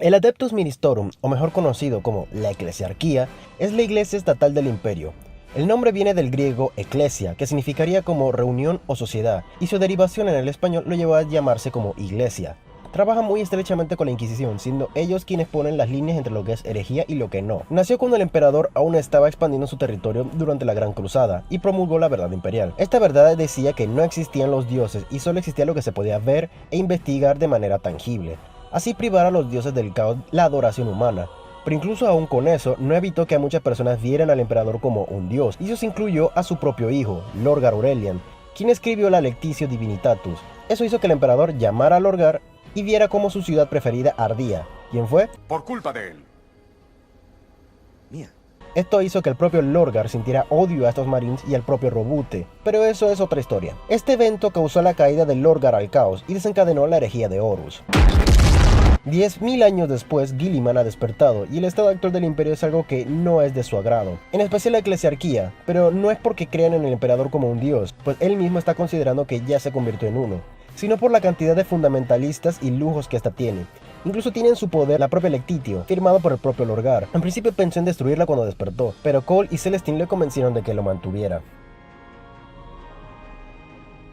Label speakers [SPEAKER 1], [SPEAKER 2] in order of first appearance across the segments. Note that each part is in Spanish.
[SPEAKER 1] El Adeptus Ministorum, o mejor conocido como la Eclesiarquía, es la iglesia estatal del imperio. El nombre viene del griego ecclesia, que significaría como reunión o sociedad, y su derivación en el español lo llevó a llamarse como iglesia. Trabaja muy estrechamente con la Inquisición, siendo ellos quienes ponen las líneas entre lo que es herejía y lo que no. Nació cuando el emperador aún estaba expandiendo su territorio durante la Gran Cruzada y promulgó la verdad imperial. Esta verdad decía que no existían los dioses y solo existía lo que se podía ver e investigar de manera tangible. Así privar a los dioses del caos la adoración humana. Pero incluso aún con eso, no evitó que a muchas personas vieran al emperador como un dios, y eso incluyó a su propio hijo, Lorgar Aurelian, quien escribió la Lectitio Divinitatus. Eso hizo que el emperador llamara a Lorgar y viera cómo su ciudad preferida ardía. ¿Quién fue?
[SPEAKER 2] Por culpa de él.
[SPEAKER 3] Mía.
[SPEAKER 1] Esto hizo que el propio Lorgar sintiera odio a estos marines y al propio Robute, pero eso es otra historia. Este evento causó la caída de Lorgar al caos y desencadenó la herejía de Horus. 10.000 años después, Guilliman ha despertado, y el estado actual del imperio es algo que no es de su agrado, en especial la eclesiarquía, pero no es porque crean en el emperador como un dios, pues él mismo está considerando que ya se convirtió en uno, sino por la cantidad de fundamentalistas y lujos que ésta tiene. Incluso tiene en su poder la propia Lectitio, firmada por el propio Lorgar. En principio pensó en destruirla cuando despertó, pero Cole y Celestine le convencieron de que lo mantuviera.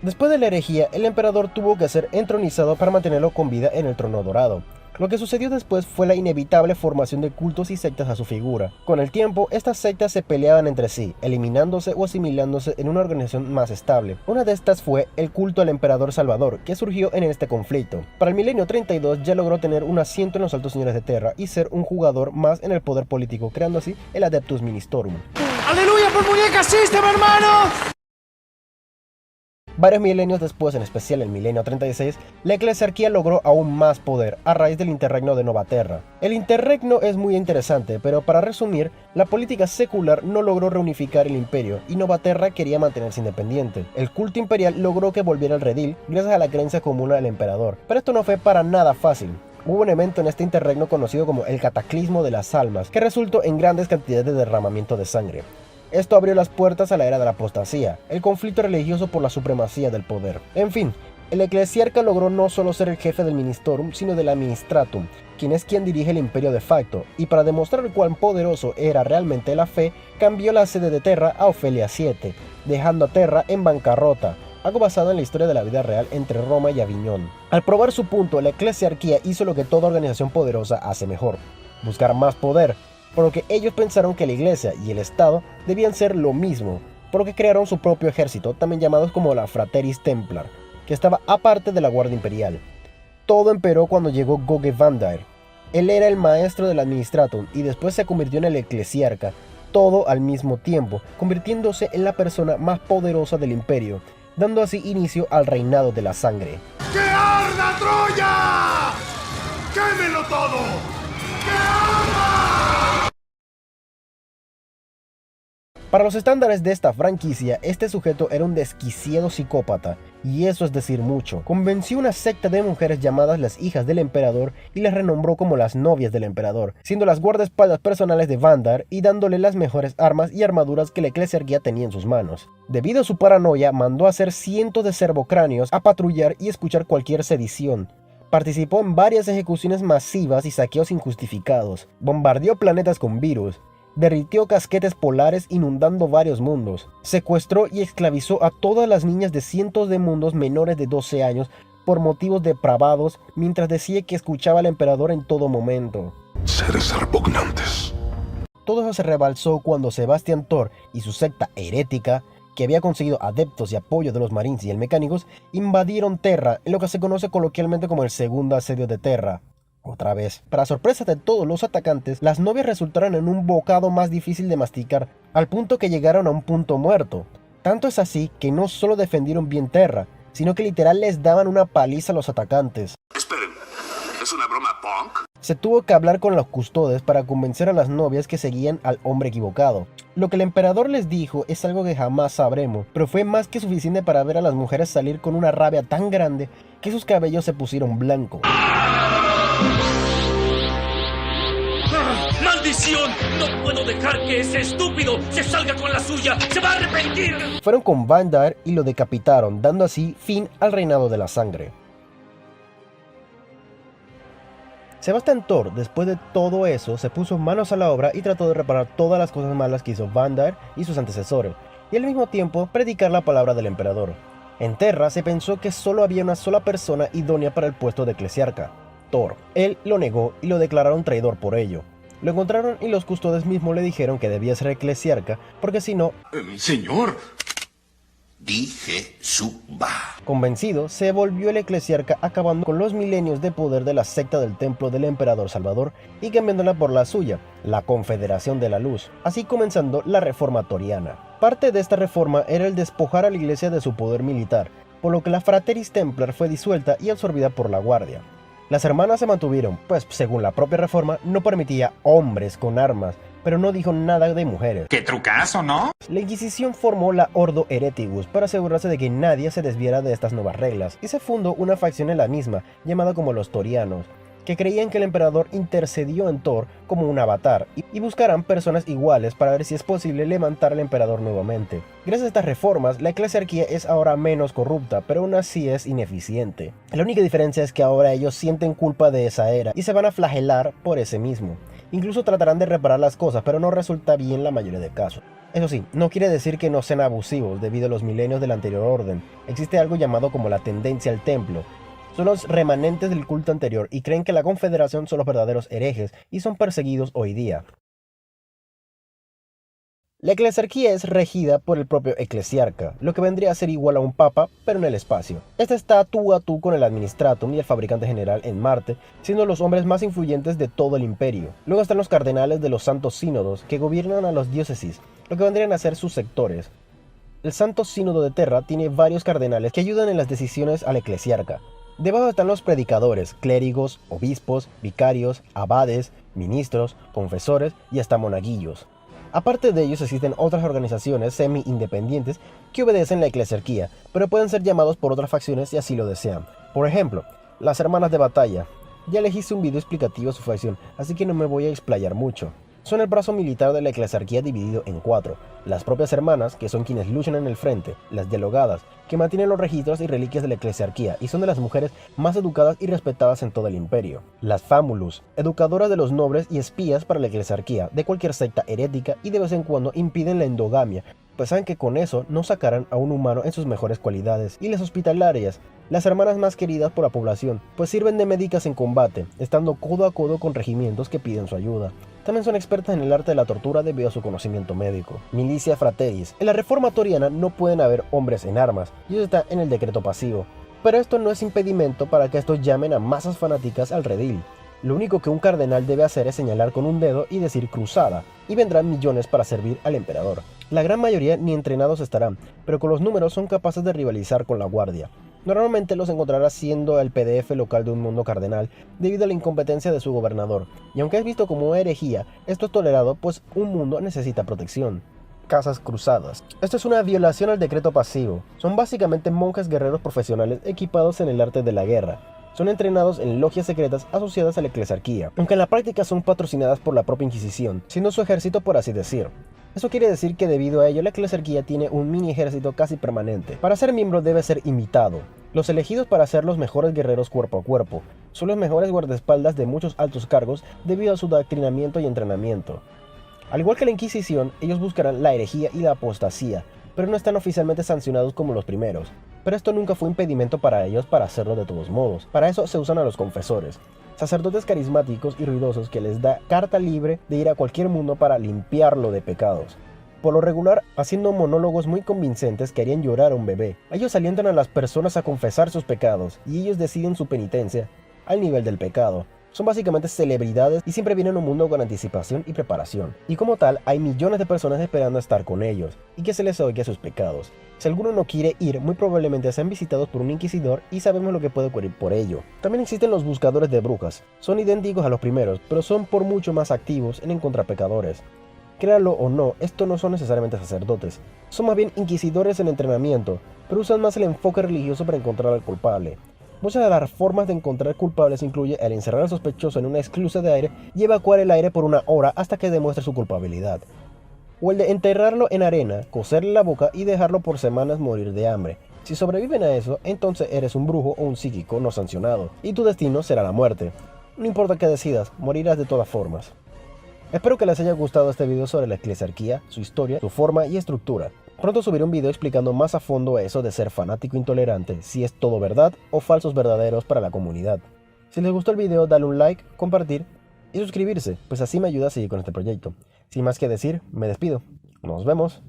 [SPEAKER 1] Después de la herejía, el emperador tuvo que ser entronizado para mantenerlo con vida en el trono dorado. Lo que sucedió después fue la inevitable formación de cultos y sectas a su figura. Con el tiempo, estas sectas se peleaban entre sí, eliminándose o asimilándose en una organización más estable. Una de estas fue el culto al emperador Salvador, que surgió en este conflicto. Para el milenio 32 ya logró tener un asiento en los altos señores de Terra y ser un jugador más en el poder político, creando así el Adeptus Ministorum.
[SPEAKER 3] ¡Aleluya por Muñeca System, hermano!
[SPEAKER 1] Varios milenios después, en especial el milenio 36, la eclesiarquía logró aún más poder a raíz del interregno de Novaterra. El interregno es muy interesante, pero para resumir, la política secular no logró reunificar el imperio y Novaterra quería mantenerse independiente. El culto imperial logró que volviera al redil gracias a la creencia común del emperador, pero esto no fue para nada fácil. Hubo un evento en este interregno conocido como el Cataclismo de las Almas, que resultó en grandes cantidades de derramamiento de sangre. Esto abrió las puertas a la era de la apostasía, el conflicto religioso por la supremacía del poder. En fin, el eclesiarca logró no solo ser el jefe del Ministorum, sino del Administratum, quien es quien dirige el imperio de facto, y para demostrar cuán poderoso era realmente la fe, cambió la sede de Terra a Ofelia VII, dejando a Terra en bancarrota, algo basado en la historia de la vida real entre Roma y Aviñón. Al probar su punto, la eclesiarquía hizo lo que toda organización poderosa hace mejor: buscar más poder, por lo que ellos pensaron que la iglesia y el estado debían ser lo mismo, por lo que crearon su propio ejército, también llamados como la Frateris Templar, que estaba aparte de la Guardia Imperial. Todo empeoró cuando llegó Goge Vandaer. Él era el maestro del Administratum y después se convirtió en el eclesiarca, todo al mismo tiempo, convirtiéndose en la persona más poderosa del imperio, dando así inicio al reinado de la sangre.
[SPEAKER 2] ¡Que arda Troya! ¡Quémelo todo! ¡Que arda!
[SPEAKER 1] Para los estándares de esta franquicia, este sujeto era un desquiciado psicópata, y eso es decir mucho. Convenció una secta de mujeres llamadas las hijas del emperador y las renombró como las novias del emperador, siendo las guardaespaldas personales de Vandaer y dándole las mejores armas y armaduras que la eclesiarquía tenía en sus manos. Debido a su paranoia, mandó a hacer cientos de servocráneos a patrullar y escuchar cualquier sedición. Participó en varias ejecuciones masivas y saqueos injustificados. Bombardeó planetas con virus. Derritió casquetes polares inundando varios mundos. Secuestró y esclavizó a todas las niñas de cientos de mundos menores de 12 años por motivos depravados, mientras decía que escuchaba al emperador en todo momento.
[SPEAKER 2] Seres repugnantes.
[SPEAKER 1] Todo eso se rebalsó cuando Sebastian Thor y su secta herética, que había conseguido adeptos y apoyo de los Marines y el Mecánicos, invadieron Terra en lo que se conoce coloquialmente como el segundo asedio de Terra. Otra vez, para sorpresa de todos los atacantes, las novias resultaron en un bocado más difícil de masticar, al punto que llegaron a un punto muerto. Tanto es así que no solo defendieron bien Terra, sino que literal les daban una paliza a los atacantes.
[SPEAKER 2] Esperen, ¿es una broma punk?
[SPEAKER 1] Se tuvo que hablar con los custodes para convencer a las novias que seguían al hombre equivocado. Lo que el emperador les dijo es algo que jamás sabremos, pero fue más que suficiente para ver a las mujeres salir con una rabia tan grande que sus cabellos se pusieron blancos.
[SPEAKER 4] ¡Maldición! ¡No puedo dejar que ese estúpido se salga con la suya! ¡Se va a arrepentir!
[SPEAKER 1] Fueron con Vandaer y lo decapitaron, dando así fin al reinado de la sangre. Sebastian Thor, después de todo eso, se puso manos a la obra y trató de reparar todas las cosas malas que hizo Vander y sus antecesores, y al mismo tiempo predicar la palabra del emperador. En Terra se pensó que solo había una sola persona idónea para el puesto de eclesiarca, Thor. Él lo negó y lo declararon traidor por ello. Lo encontraron y los custodes mismos le dijeron que debía ser eclesiarca porque si no...
[SPEAKER 2] Señor.
[SPEAKER 5] Dije suba.
[SPEAKER 1] Convencido, se volvió el eclesiarca acabando con los milenios de poder de la secta del templo del emperador Salvador y cambiándola por la suya, la Confederación de la Luz, así comenzando la Reforma Toriana. Parte de esta reforma era el despojar a la iglesia de su poder militar, por lo que la Frateris Templar fue disuelta y absorbida por la Guardia. Las hermanas se mantuvieron, pues según la propia reforma no permitía hombres con armas, pero no dijo nada de mujeres.
[SPEAKER 5] ¡Qué trucazo!, ¿no?
[SPEAKER 1] La Inquisición formó la Ordo Hereticus para asegurarse de que nadie se desviara de estas nuevas reglas, y se fundó una facción en la misma, llamada como los Torianos, que creían que el emperador intercedió en Thor como un avatar, y buscarán personas iguales para ver si es posible levantar al emperador nuevamente. Gracias a estas reformas, la eclesiarquía es ahora menos corrupta, pero aún así es ineficiente. La única diferencia es que ahora ellos sienten culpa de esa era, y se van a flagelar por ese mismo. Incluso tratarán de reparar las cosas, pero no resulta bien la mayoría de casos. Eso sí, no quiere decir que no sean abusivos debido a los milenios del anterior orden. Existe algo llamado como la tendencia al templo. Son los remanentes del culto anterior y creen que la Confederación son los verdaderos herejes y son perseguidos hoy día. La eclesiarquía es regida por el propio eclesiarca, lo que vendría a ser igual a un papa, pero en el espacio. Este está tú a tú con el administratum y el fabricante general en Marte, siendo los hombres más influyentes de todo el imperio. Luego están los cardenales de los santos sínodos, que gobiernan a los diócesis, lo que vendrían a ser sus sectores. El Santo Sínodo de Terra tiene varios cardenales que ayudan en las decisiones al eclesiarca. Debajo están los predicadores, clérigos, obispos, vicarios, abades, ministros, confesores y hasta monaguillos. Aparte de ellos existen otras organizaciones semi-independientes que obedecen la eclesiarquía, pero pueden ser llamados por otras facciones si así lo desean. Por ejemplo, las hermanas de batalla. Ya les hice un video explicativo a su facción, así que no me voy a explayar mucho. Son el brazo militar de la eclesiarquía dividido en 4. Las propias hermanas, que son quienes luchan en el frente. Las dialogadas, que mantienen los registros y reliquias de la eclesiarquía y son de las mujeres más educadas y respetadas en todo el imperio. Las famulus, educadoras de los nobles y espías para la eclesiarquía, de cualquier secta herética y de vez en cuando impiden la endogamia, pues saben que con eso no sacarán a un humano en sus mejores cualidades. Y las hospitalarias, las hermanas más queridas por la población, pues sirven de médicas en combate, estando codo a codo con regimientos que piden su ayuda. También son expertas en el arte de la tortura debido a su conocimiento médico. Milicia Frateris. En la reforma toriana no pueden haber hombres en armas, y eso está en el decreto pasivo. Pero esto no es impedimento para que estos llamen a masas fanáticas al redil. Lo único que un cardenal debe hacer es señalar con un dedo y decir cruzada, y vendrán millones para servir al emperador. La gran mayoría ni entrenados estarán, pero con los números son capaces de rivalizar con la guardia. Normalmente los encontrarás siendo el PDF local de un mundo cardenal debido a la incompetencia de su gobernador, y aunque es visto como herejía, esto es tolerado pues un mundo necesita protección. Casas cruzadas. Esto es una violación al decreto pasivo. Son básicamente monjes guerreros profesionales equipados en el arte de la guerra. Son entrenados en logias secretas asociadas a la eclesiarquía, aunque en la práctica son patrocinadas por la propia Inquisición, siendo su ejército por así decir. Eso quiere decir que debido a ello la eclesiarquía tiene un mini ejército casi permanente. Para ser miembro debe ser invitado. Los elegidos para ser los mejores guerreros cuerpo a cuerpo son los mejores guardaespaldas de muchos altos cargos debido a su adoctrinamiento y entrenamiento. Al igual que la Inquisición, ellos buscarán la herejía y la apostasía, pero no están oficialmente sancionados como los primeros. Pero esto nunca fue impedimento para ellos para hacerlo de todos modos. Para eso se usan a los confesores, sacerdotes carismáticos y ruidosos que les da carta libre de ir a cualquier mundo para limpiarlo de pecados. Por lo regular, haciendo monólogos muy convincentes que harían llorar a un bebé. Ellos alientan a las personas a confesar sus pecados, y ellos deciden su penitencia al nivel del pecado. Son básicamente celebridades y siempre vienen a un mundo con anticipación y preparación. Y como tal, hay millones de personas esperando a estar con ellos, y que se les oiga sus pecados. Si alguno no quiere ir, muy probablemente sean visitados por un inquisidor y sabemos lo que puede ocurrir por ello. También existen los buscadores de brujas. Son idénticos a los primeros, pero son por mucho más activos en encontrar pecadores. Créalo o no, estos no son necesariamente sacerdotes. Son más bien inquisidores en entrenamiento, pero usan más el enfoque religioso para encontrar al culpable. Muchas de las formas de encontrar culpables incluye el encerrar al sospechoso en una esclusa de aire y evacuar el aire por una hora hasta que demuestre su culpabilidad. O el de enterrarlo en arena, coserle la boca y dejarlo por semanas morir de hambre. Si sobreviven a eso, entonces eres un brujo o un psíquico no sancionado, y tu destino será la muerte. no importa qué decidas, morirás de todas formas. Espero que les haya gustado este video sobre la eclesiarquía, su historia, su forma y estructura. Pronto subiré un video explicando más a fondo eso de ser fanático intolerante, si es todo verdad o falsos verdaderos para la comunidad. Si les gustó el video, dale un like, compartir y suscribirse, pues así me ayuda a seguir con este proyecto. Sin más que decir, me despido. Nos vemos.